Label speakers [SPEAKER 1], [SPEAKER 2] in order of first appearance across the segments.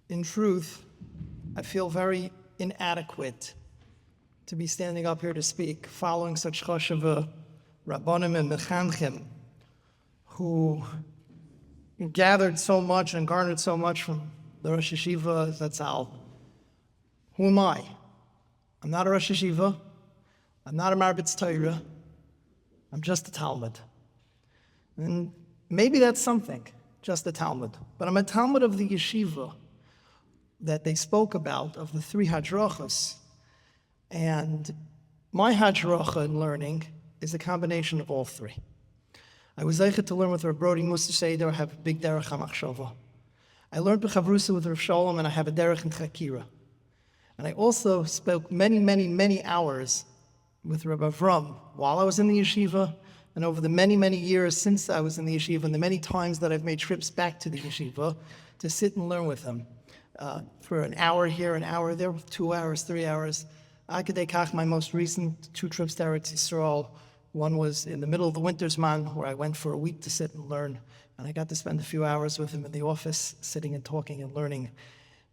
[SPEAKER 1] in truth, I feel very inadequate to be standing up here to speak, following such chashuva rabbanim and mechanchim, who gathered so much and garnered so much from the Rosh Yeshiva Zatzal. Who am I? I'm not a Rosh Yeshiva. I'm not a Marbitz Torah. I'm just a Talmud. And maybe that's something, just a Talmud. But I'm a Talmud of the yeshiva that they spoke about, of the 3 hadrachas. And my hadracha in learning is a combination of all 3. I was zeichet to learn with Rav Brody Musa Seder, I have a big derech hamachshava. I learned b'chavrusa with Rav Shalom, and I have a derech in chakira. And I also spoke many hours with Rav Avraham while I was in the yeshiva, and over the many years since I was in the yeshiva, and the many times that I've made trips back to the yeshiva to sit and learn with him for an hour here, an hour there, 2 hours, 3 hours. Akadei Kach, my most recent 2 trips to Eretz Yisrael. One was in the middle of the wintersman, where I went for a week to sit and learn, and I got to spend a few hours with him in the office, sitting and talking and learning.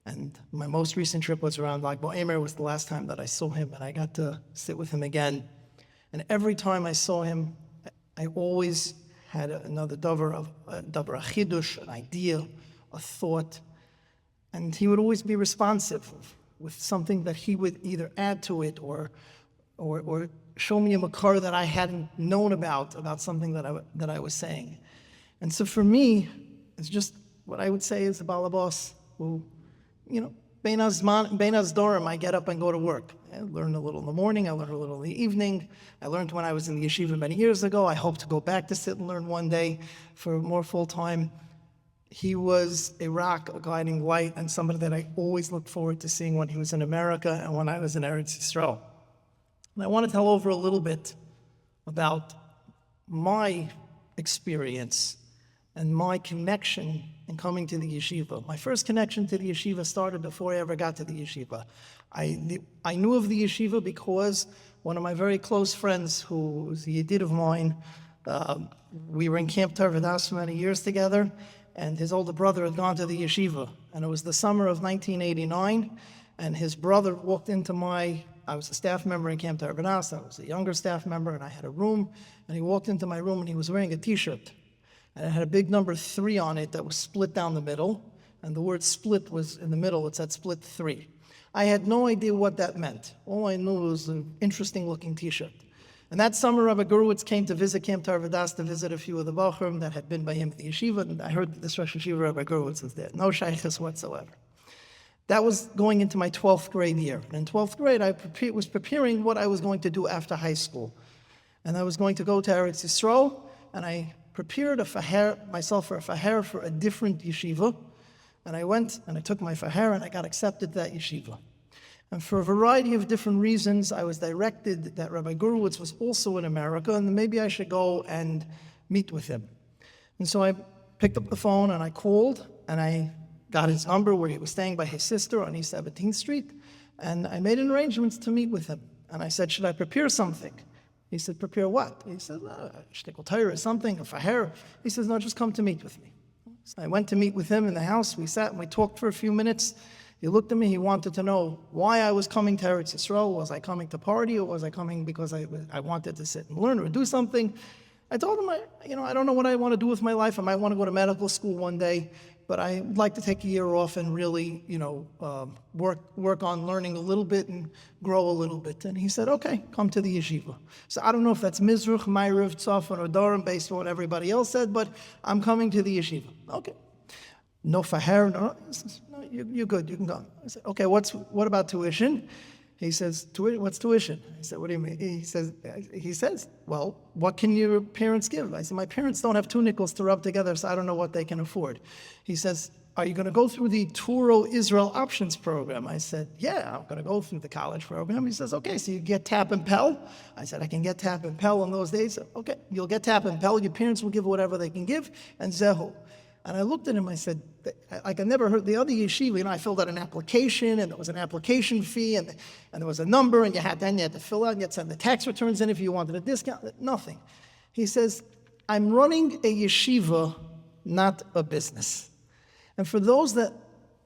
[SPEAKER 1] And my most recent trip was around Lag BaOmer, was the last time that I saw him, and I got to sit with him again. And every time I saw him, I always had another davar chidush, an idea, a thought, and he would always be responsive with something that he would either add to it or show me a makar that I hadn't known about something that I was saying. And so for me, it's just what I would say is a balabas who, bein dorim, I get up and go to work. I learn a little in the morning, I learn a little in the evening. I learned when I was in the yeshiva many years ago. I hope to go back to sit and learn one day for more full time. He was a rock, a guiding light, and somebody that I always looked forward to seeing when he was in America and when I was in Eretz Yisrael. And I want to tell over a little bit about my experience and my connection in coming to the yeshiva. My first connection to the yeshiva started before I ever got to the yeshiva. I knew of the yeshiva because one of my very close friends, who was a yedid of mine, we were in Camp Tarvadas for many years together, and his older brother had gone to the yeshiva. And it was the summer of 1989, and his brother walked into I was a staff member in Camp Tarvadas, I was a younger staff member, and I had a room, and he walked into my room and he was wearing a t-shirt. And it had a big number 3 on it that was split down the middle, and the word split was in the middle, it said split 3. I had no idea what that meant. All I knew was an interesting looking t-shirt. And that summer, Rabbi Gurwitz came to visit Camp Tarvadas to visit a few of the Bachrim that had been by him at the yeshiva, and I heard that this Rosh Yeshiva, Rabbi Gurwitz, was there. No shaykhs whatsoever. That was going into my 12th grade year. And in 12th grade, I was preparing what I was going to do after high school. And I was going to go to Eretz Yisrael, and I prepared myself for a faher for a different yeshiva. And I went and I took my faher and I got accepted to that yeshiva. And for a variety of different reasons, I was directed that Rabbi Gurwitz was also in America, and maybe I should go and meet with him. And so I picked up the phone and I called, and I got his number where he was staying by his sister on East 17th Street, and I made an arrangement to meet with him. And I said, should I prepare something? He said, prepare what? He said, shtickle Torah or something, a faher. He says, no, just come to meet with me. So I went to meet with him in the house. We sat and we talked for a few minutes. He looked at me, he wanted to know why I was coming to Eretz Yisrael. Was I coming to party, or was I coming because I wanted to sit and learn or do something? I told him, I don't know what I want to do with my life. I might want to go to medical school one day, but I'd like to take a year off and really, work on learning a little bit and grow a little bit. And he said, okay, come to the yeshiva. So I don't know if that's Mizrach, Ma'ariv, Tzafon, or Durham, based on what everybody else said, but I'm coming to the yeshiva. Okay. No faher, no. He says, no, you're good, you can go. I said, okay, what about tuition? He says, what's tuition? I said, what do you mean? He says, well, what can your parents give? I said, my parents don't have 2 nickels to rub together, so I don't know what they can afford. He says, are you going to go through the Turo Israel Options Program? I said, yeah, I'm going to go through the college program. He says, okay, so you get TAP and Pell? I said, I can get TAP and Pell in those days. Okay, you'll get TAP and Pell. Your parents will give whatever they can give, and Zehu. And I looked at him, I said, like I never heard the other yeshiva, I filled out an application, and there was an application fee, and there was a number, and you had to fill out, and you had to send the tax returns in if you wanted a discount, nothing. He says, I'm running a yeshiva, not a business. And for those that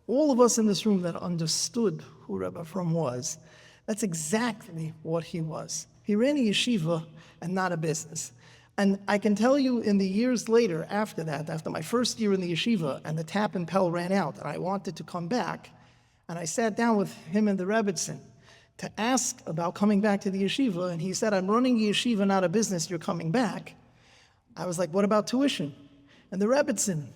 [SPEAKER 1] all of us in this room that understood who Rebbe Avraham was, that's exactly what he was. He ran a yeshiva and not a business. And I can tell you in the years later after that, after my first year in the yeshiva and the tap and Pell ran out and I wanted to come back, and I sat down with him and the Rebbitzin to ask about coming back to the yeshiva, and he said, I'm running a yeshiva, not a business, you're coming back. I was like, what about tuition? And the Rebbitzin,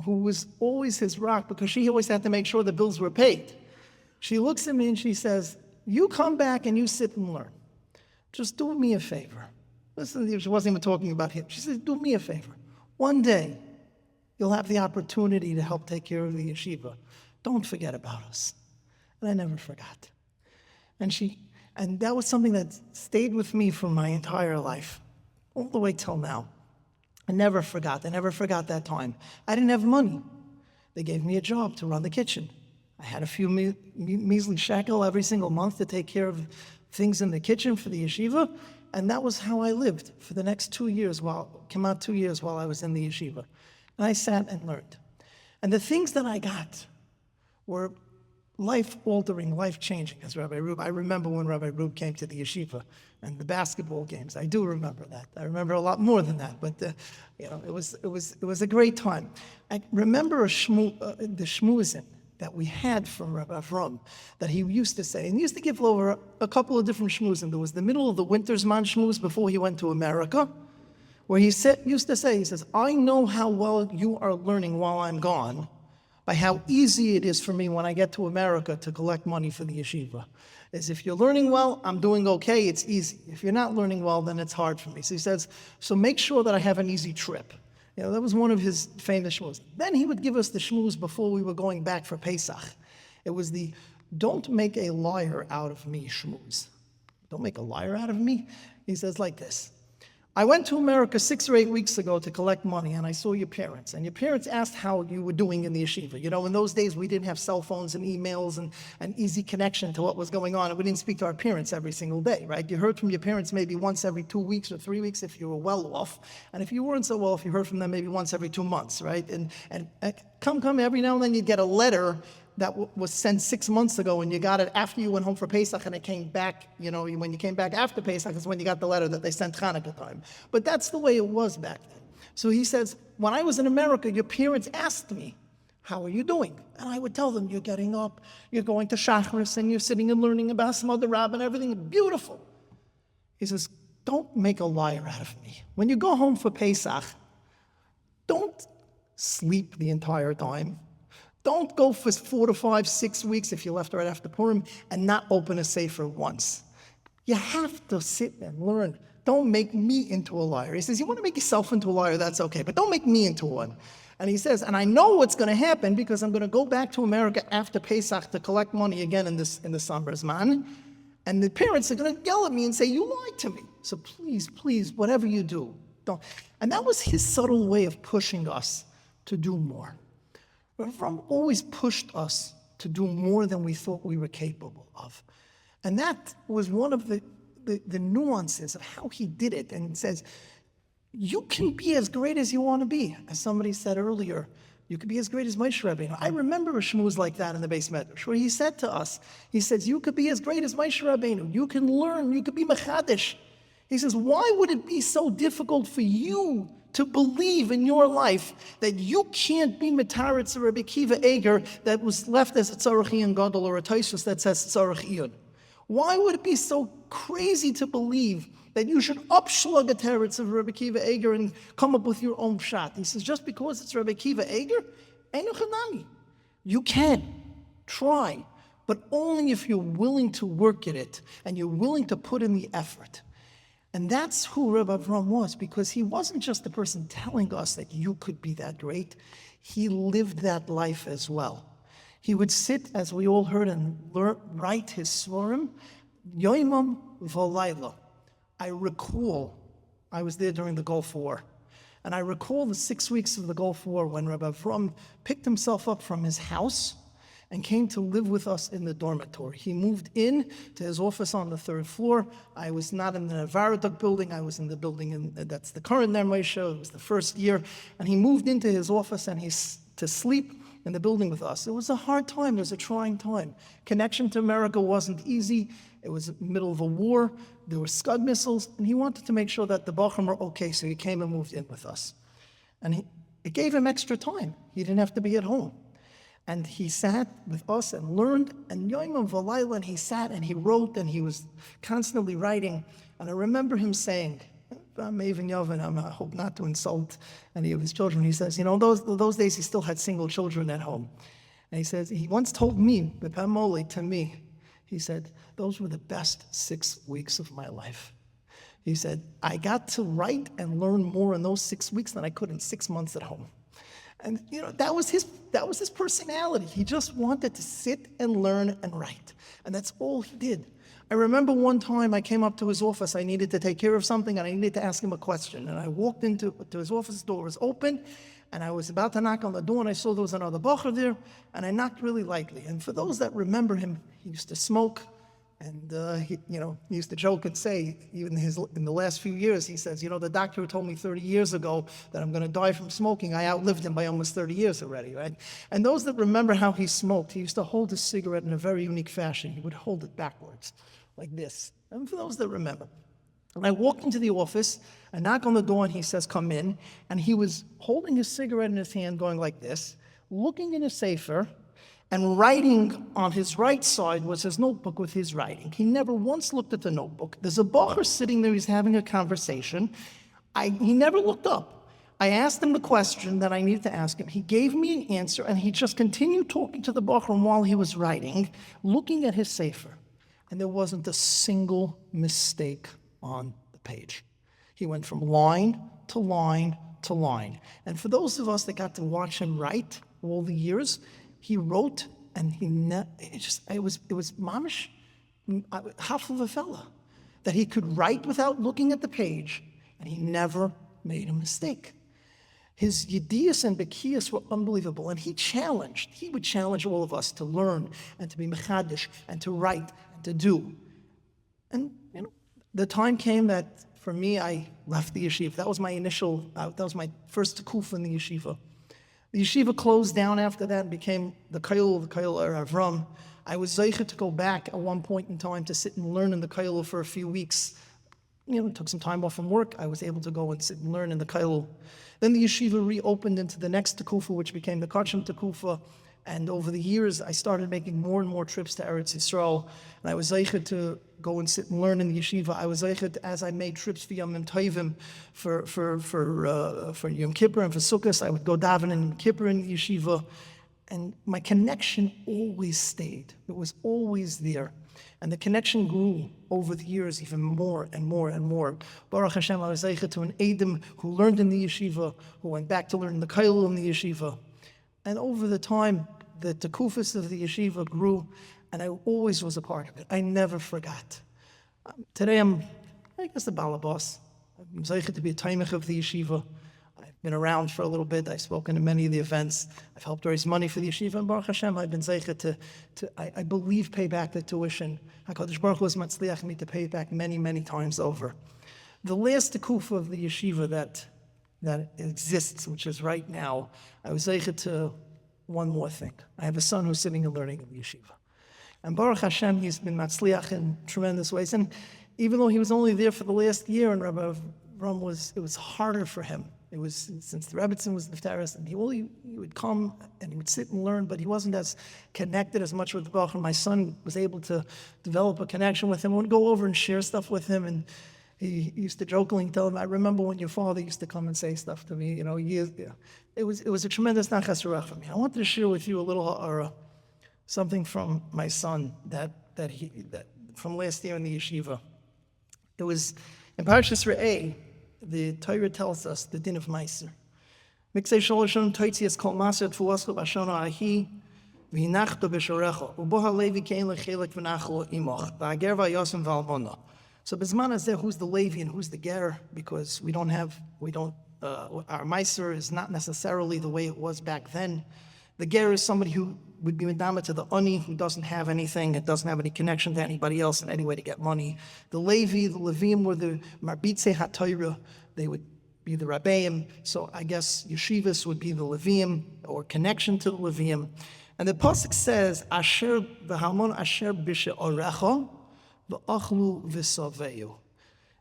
[SPEAKER 1] who was always his rock because she always had to make sure the bills were paid, she looks at me and she says, you come back and you sit and learn. Just do me a favor. Listen, she wasn't even talking about him. She said, do me a favor. One day, you'll have the opportunity to help take care of the yeshiva. Don't forget about us. And I never forgot. And that was something that stayed with me for my entire life, all the way till now. I never forgot. I never forgot that time. I didn't have money. They gave me a job to run the kitchen. I had a few measly shekel every single month to take care of things in the kitchen for the yeshiva, and that was how I lived for the next 2 years, came out 2 years while I was in the yeshiva. And I sat and learned. And the things that I got were life-altering, life-changing, as Rabbi Rube. I remember when Rabbi Rube came to the yeshiva and the basketball games. I do remember that. I remember a lot more than that, but it was a great time. I remember the shmuzin that we had from Rabbi Avraham that he used to say, and he used to give over a couple of different shmuzin. There was the middle of the winter's man shmuz before he went to America, where he used to say, he says, I know how well you are learning while I'm gone, by how easy it is for me when I get to America to collect money for the yeshiva. Is if you're learning well, I'm doing okay, it's easy. If you're not learning well, then it's hard for me. So he says, so make sure that I have an easy trip. That was one of his famous shmuz. Then he would give us the shmuz before we were going back for Pesach. It was the don't make a liar out of me shmuz. Don't make a liar out of me. He says like this. I went to America 6 or 8 weeks ago to collect money, and I saw your parents. And your parents asked how you were doing in the yeshiva. In those days, we didn't have cell phones and emails and easy connection to what was going on. And we didn't speak to our parents every single day, right? You heard from your parents maybe once every 2 weeks or 3 weeks if you were well off. And if you weren't so well off, you heard from them maybe once every 2 months, right? And come every now and then you'd get a letter that was sent 6 months ago, and you got it after you went home for Pesach, and it came back, when you came back after Pesach is when you got the letter that they sent Hanukkah time. But that's the way it was back then. So he says, when I was in America, your parents asked me, how are you doing? And I would tell them, you're getting up, you're going to Shachris, and you're sitting and learning about some other rabbi and everything, beautiful. He says, don't make a liar out of me. When you go home for Pesach, don't sleep the entire time. Don't go for 4 to 5, 6 weeks if you left right after Purim and not open a sefer once. You have to sit and learn. Don't make me into a liar. He says, you want to make yourself into a liar, that's okay, but don't make me into one. And he says, and I know what's going to happen because I'm going to go back to America after Pesach to collect money again in the summer's man. And the parents are going to yell at me and say, you lied to me. So please, whatever you do, don't. And that was his subtle way of pushing us to do more. Avraham always pushed us to do more than we thought we were capable of. And that was one of the nuances of how he did it. And it says, you can be as great as you want to be. As somebody said earlier, you could be as great as Moshe Rabbeinu. I remember a shmuz like that in the Beis Medrash, where he said to us, he says, you could be as great as Moshe Rabbeinu. You can learn, you could be mechadish. He says, why would it be so difficult for you to believe in your life that you can't be Metaritz or Rabbi Kiva Eger that was left as a Tzarech Iyun Gadol or a Taisus that says Tzarech Iyun? Why would it be so crazy to believe that you should upschlag a teretz of Rabbi Kiva Eger and come up with your own pshat? He says, just because it's Rabbi Kiva Eger, Eino Chanami. You can try, but only if you're willing to work at it and you're willing to put in the effort. And that's who Rebbe Avraham was, because he wasn't just the person telling us that you could be that great. He lived that life as well. He would sit, as we all heard, and write his svarim, yoimam v'layla. I recall, I was there during the Gulf War, and I recall the 6 weeks of the Gulf War when Rebbe Avraham picked himself up from his house and came to live with us in the dormitory. He moved in to his office on the 3rd floor. I was not in the Varaduk building. I was in the building that's the current Ner Moshe. It was the first year. And he moved into his office and to sleep in the building with us. It was a hard time. It was a trying time. Connection to America wasn't easy. It was in the middle of a war. There were Scud missiles, and he wanted to make sure that the Bachram were okay, so he came and moved in with us. And it gave him extra time. He didn't have to be at home. And he sat with us and learned, and Yoimim V'Layla, and he sat and he wrote, and he was constantly writing. And I remember him saying, I'm Maven Yovan, I hope not to insult any of his children. He says, those days he still had single children at home. And he says, he once told me, to me, he said, those were the best 6 weeks of my life. He said, I got to write and learn more in those 6 weeks than I could in 6 months at home. And that was his personality. He just wanted to sit and learn and write. And that's all he did. I remember one time I came up to his office. I needed to take care of something, and I needed to ask him a question. And I walked into his office, the door was open, and I was about to knock on the door, and I saw there was another bacher there, and I knocked really lightly. And for those that remember him, he used to smoke, and he used to joke and say, even in the last few years, he says, the doctor who told me 30 years ago that I'm going to die from smoking, I outlived him by almost 30 years already, right? And those that remember how he smoked, he used to hold his cigarette in a very unique fashion. He would hold it backwards, like this. And for those that remember. And I walked into the office, I knock on the door, and he says, come in. And he was holding his cigarette in his hand, going like this, looking in his sefer, and writing on his right side was his notebook with his writing. He never once looked at the notebook. There's a bacher sitting there, he's having a conversation. He never looked up. I asked him the question that I needed to ask him. He gave me an answer, and he just continued talking to the bacher while he was writing, looking at his sefer. And there wasn't a single mistake on the page. He went from line to line to line. And for those of us that got to watch him write all the years, he wrote, and it was mamish, half of a fella, that he could write without looking at the page, and he never made a mistake. His yediyas and bekiyas were unbelievable, and he would challenge all of us to learn and to be mechadish and to write and to do. And the time came that for me, I left the yeshiva. That was my first tekufah in the yeshiva. The yeshiva closed down after that and became the kollel Avraham. I was zeicher to go back at one point in time to sit and learn in the kollel for a few weeks. Took some time off from work. I was able to go and sit and learn in the kollel. Then the yeshiva reopened into the next tekufah, which became the kachim tekufah. And over the years, I started making more and more trips to Eretz Yisrael. And I was zeicher to go and sit and learn in the yeshiva. I was zeicher as I made trips for Yom Tovim, for Yom Kippur and for Sukkot. I would go daven in Yom Kippur in the yeshiva. And my connection always stayed. It was always there. And the connection grew over the years even more and more and more. Baruch Hashem, I was zeicher to an Eidim who learned in the yeshiva, who went back to learn in the kollel in the yeshiva. And over the time, the tekufas of the yeshiva grew, and I always was a part of it. I never forgot. Today I guess, the balabas. I'm zeicher to be a taimach of the yeshiva. I've been around for a little bit. I've spoken to many of the events. I've helped raise money for the yeshiva, and Baruch Hashem, I've been zeicher I believe, pay back the tuition. HaKadosh Baruch Hu has matzliach me to pay it back many, many times over. The last tekufah of the yeshiva that exists, which is right now, I was zeicher to one more thing. I have a son who's sitting and learning in the yeshiva. And Baruch Hashem, he's been matzliach in tremendous ways. And even though he was only there for the last year, and Rabbi Avraham it was harder for him. It was, since the Rebbetzin was niftaris, and he would come and he would sit and learn, but he wasn't as connected as much with the Baruch. My son was able to develop a connection with him. I would go over and share stuff with him, and he used to jokingly tell him, I remember when your father used to come and say stuff to me, years. It was a tremendous nachas ruach for me. I wanted to share with you a little something from my son that from last year in the yeshiva. It was in Parshas Re'eh, the Torah tells us the din of Meiser. Miksei Sholashon Toitzias Kol Maser Tfuascho Bashona Ahi V'hinachto B'shorecho Uboha Levi Kein Lechelek V'nachlo Imoch V'ager V'yosem V'almona. So Bisman is there, who's the Levi and who's the Ger, because our Meiser is not necessarily the way it was back then. The Ger is somebody who would be medama to the Ani, who doesn't have anything, it doesn't have any connection to anybody else in any way to get money. The Levi, the Levim were the Marbitze HaTorah. They would be the Rabbeim. So I guess yeshivas would be the Levium, or connection to the Levium. And the pasuk says, "Asher v'hamon asher b'she'orecha v'achlu v'saveyu."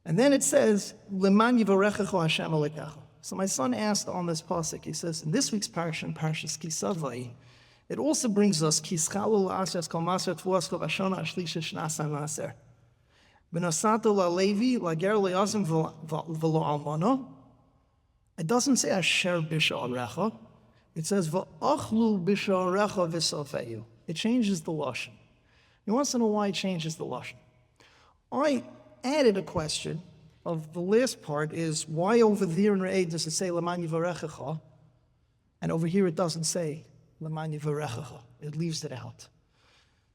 [SPEAKER 1] And then it says, "Leman yivarechecho Hashem alekecha." So my son asked on this pasuk. He says, in this week's parsha, in Parshas Kisavai, it also brings us Kischalu la'asher kol maser tvuasko v'ashona ashlisha shnasa maser. V'nasato la'levi la'ger le'azim v'lo almano. It doesn't say asher b'she'orecha. It says v'achlu b'she'orecha v'safeyu. It changes the lashon. You want to know why it changes the lashon? I added a question of the last part is why over there in Re'eh does it say Leman Yivarechecha, and over here it doesn't say Leman Yivarechecha. It leaves it out.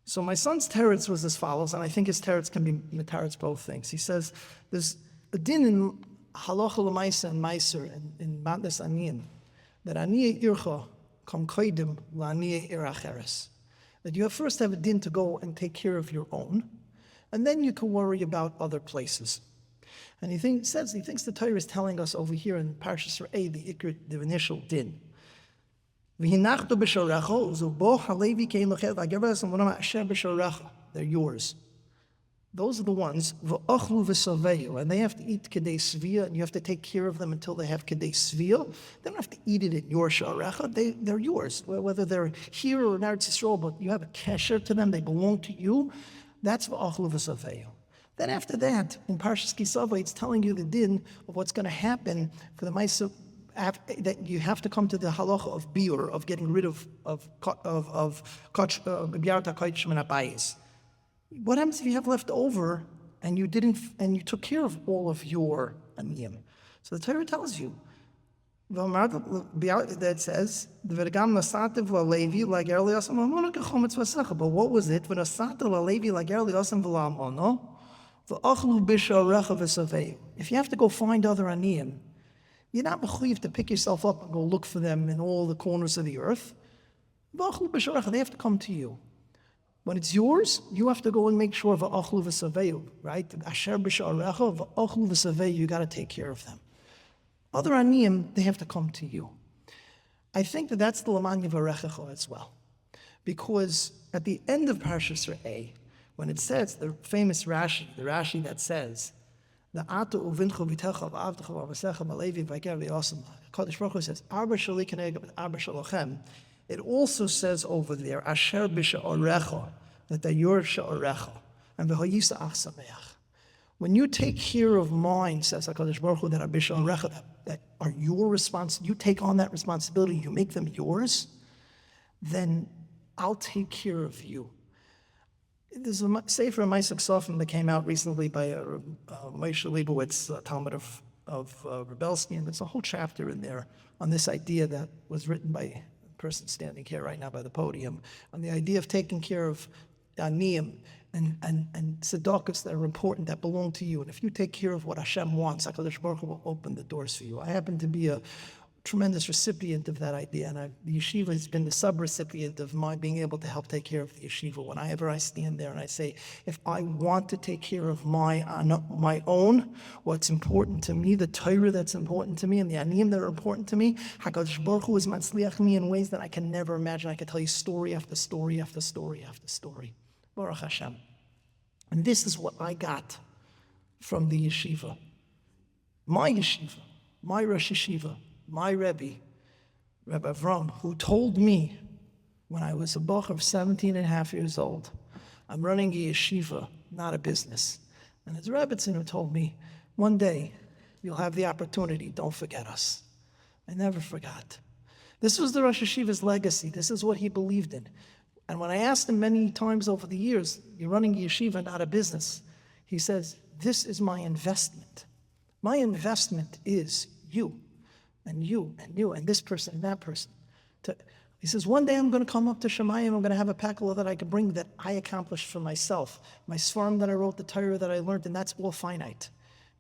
[SPEAKER 1] So my son's teretz was as follows, and I think his teretz can be teretz both things. He says there's a din in Halacha L'Maisa and Meiser in Matnas Aniyin that Aniyeh Ircha kam koidim la'aniyeh ir acheres. That you first have a din to go and take care of your own, and then you can worry about other places. And he thinks the Torah is telling us over here in Parshas Re'eh the initial din. They're yours. Those are the ones, and they have to eat kedei svia, and you have to take care of them until they have kedei svia. They don't have to eat it in your sharecha. They're yours, whether they're here or in Eretz Yisrael, but you have a kesher to them, they belong to you. That's v'achlu v'saveyu. Then after that, in Parshas Kisavai, it's telling you the din of what's going to happen for the Maisa, that you have to come to the halacha of biur, of getting rid of b'yarta kodesh min habayis. What happens if you have left over and you took care of all of your aniyim? So the Torah tells you that says, but what was it? If you have to go find other aniyim, you're not mechuyev to pick yourself up and go look for them in all the corners of the earth. They have to come to you. When it's yours, you have to go and make sure v'achlu v'saveyu, right? Asher b'sha'arecha v'achlu v'saveyu, you got to take care of them. Other aniyim, they have to come to you. I think that's the Leman Yivarechecha as well. Because at the end of Parshas Re'eh, when it says, the famous Rashi, the Rashi that says, the Atu uvinchu v'techa v'avtecha v'avasecha v'alevi v'ager v'yosem, Kadosh Baruch Hu says, Arba shali keneged Arba shalochem. It also says over there, Asher b'sha'orecha, that they're your sha'orecha, and v'hoyisa ach sameach. When you take care of mine, says HaKadosh Baruch Hu, that are b'sha'orecha, that are your responsibility, you take on that responsibility, you make them yours, then I'll take care of you. There's a Sefer Ma'aseh Ksofim that came out recently by Moshe Leibowitz, Talmud of Rebelsky, and there's a whole chapter in there on this idea that was written by a person standing here right now by the podium, on the idea of taking care of aniyim and tzedakahs that are important, that belong to you. And if you take care of what Hashem wants, HaKadosh Baruch Hu will open the doors for you. I happen to be a tremendous recipient of that idea, and the yeshiva has been the sub-recipient of my being able to help take care of the yeshiva. Whenever I stand there and I say, if I want to take care of my own, what's important to me, the Torah that's important to me, and the aniyim that are important to me, HaKadosh Baruch Hu is matzliach me in ways that I can never imagine. I can tell you story after story after story after story. Baruch Hashem. And this is what I got from the yeshiva. My yeshiva, my Rosh Yeshiva, my Rebbe, Rebbe Avraham, who told me when I was a boch of 17 and a half years old, I'm running a yeshiva, not a business. And it's Rebbetzin who told me, one day you'll have the opportunity, don't forget us. I never forgot. This was the Rosh Yeshiva's legacy. This is what he believed in. And when I asked him many times over the years, you're running a yeshiva, not a business, he says, this is my investment. My investment is you. And you, and you, and this person, and that person. He says, one day I'm going to come up to Shemayim, I'm going to have a pakala that I can bring that I accomplished for myself. My svarim that I wrote, the Torah that I learned, and that's all finite.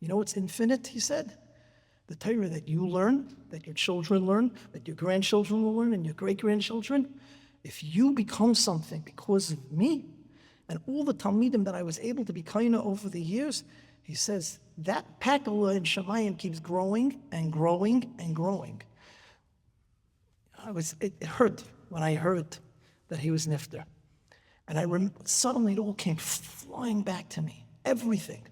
[SPEAKER 1] You know what's infinite, he said? The Torah that you learn, that your children learn, that your grandchildren will learn, and your great-grandchildren. If you become something because of me, and all the Talmidim that I was able to be kaina over the years, he says, that Pekala in Shemayim keeps growing and growing and growing. It hurt when I heard that he was nifter. And suddenly it all came flying back to me. Everything.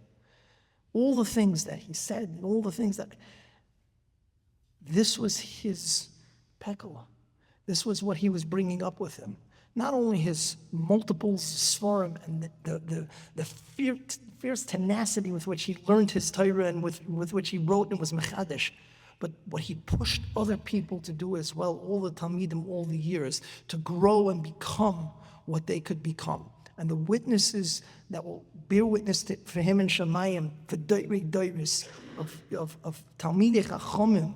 [SPEAKER 1] All the things that he said, and all the things that... This was his Pekala. This was what he was bringing up with him. Not only his multiple svarim and the fierce tenacity with which he learned his Torah and with which he wrote and was mechadish, but what he pushed other people to do as well, all the Talmidim, all the years, to grow and become what they could become. And the witnesses that will bear witness for him in Shemayim, for Doiris, of Talmidei Chachamim,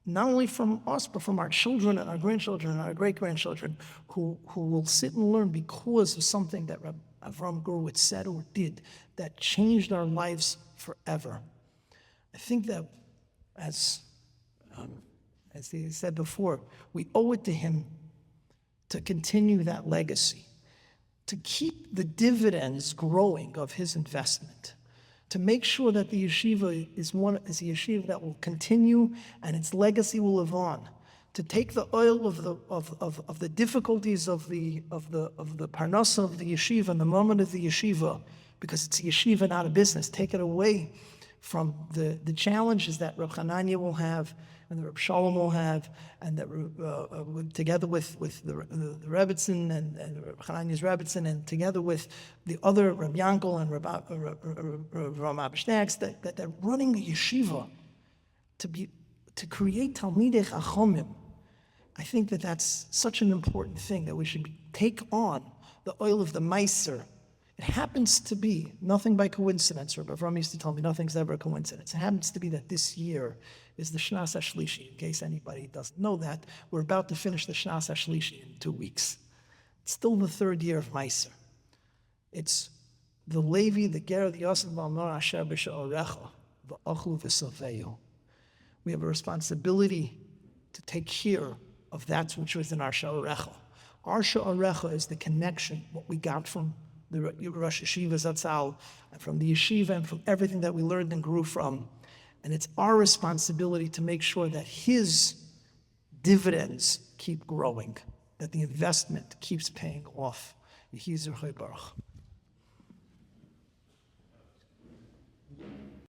[SPEAKER 1] not only from us, but from our children and our grandchildren and our great-grandchildren, who will sit and learn because of something that Avraham Gurwitz said or did that changed our lives forever. I think that, as he said before, we owe it to him to continue that legacy, to keep the dividends growing of his investment, to make sure that the yeshiva is a yeshiva that will continue and its legacy will live on, to take the oil of the difficulties of the parnasa of the yeshiva and the moment of the yeshiva, because it's a yeshiva, not a business, take it away from the challenges that Reb Hananya will have and the Reb Shalom will have, and that together with the Rebbitzin and Reb Hananya's Rebbitzin, and together with the other Reb Yankel and Reb Abishnaks, that they're running a yeshiva to create Talmidei Chachamim. I think that that's such an important thing, that we should take on the oil of the Meiser. It happens to be, nothing by coincidence, Rabbi Avraham used to tell me nothing's ever a coincidence. It happens to be that this year is the Shnas HaShlishi. In case anybody doesn't know that, we're about to finish the Shnas HaShlishi in 2 weeks. It's still the 3rd year of Meiser. It's the Levi, the Ger, the Yosef, V'amar Asher B'Sha'orecha, V'achlu V'Saveu. We have a responsibility to take care of that which was in our Sha'orecha. Our Sha'orecha is the connection, what we got from the Rosh Yeshiva Zatzal, and from the yeshiva, and from everything that we learned and grew from. And it's our responsibility to make sure that his dividends keep growing, that the investment keeps paying off. Yehi Zerchei Baruch.